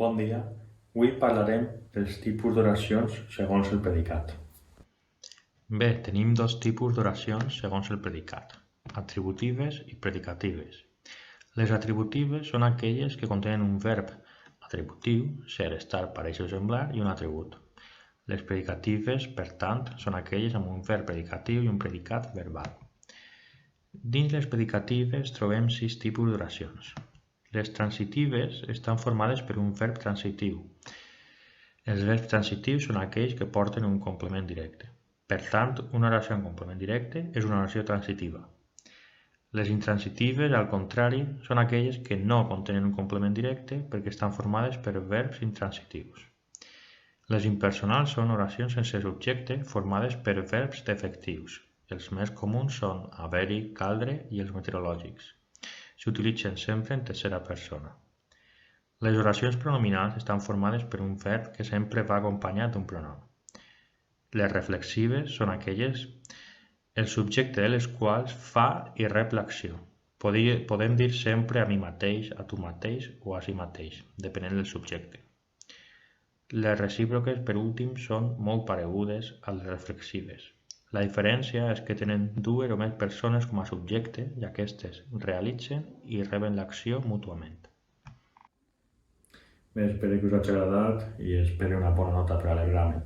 Bon dia. Avui parlarem dels tipus d'oracions segons el predicat. Bé, tenim dos tipus d'oracions segons el predicat, atributives i predicatives. Les atributives són aquelles que contenen un verb atributiu, ser, estar, parèixer o semblar, i un atribut. Les predicatives, per tant, són aquelles amb un verb predicatiu i un predicat verbal. Dins les predicatives trobem 6 tipus d'oracions. Les transitives estan formades per un verb transitiu. Els verbs transitius són aquells que porten un complement directe. Per tant, una oració amb complement directe és una oració transitiva. Les intransitives, al contrari, són aquelles que no contenen un complement directe perquè estan formades per verbs intransitius. Les impersonals són oracions sense subjecte formades per verbs defectius. Els més comuns són haver-hi, caldre i els meteorològics. S'utilitzen sempre en tercera persona. Les oracions pronominals estan formades per un verb que sempre va acompanyat d'un pronom. Les reflexives són aquelles el subjecte de les quals fa i rep l'acció. Podem dir sempre a mi mateix, a tu mateix o a si mateix, depenent del subjecte. Les recíproques, per últim, són molt paregudes a les reflexives. La diferència és que tenen dues o més persones com a subjecte i aquestes realitzen i reben l'acció mútuament. Bé, espero que us hagi agradat i espero una bona nota per a l'examen.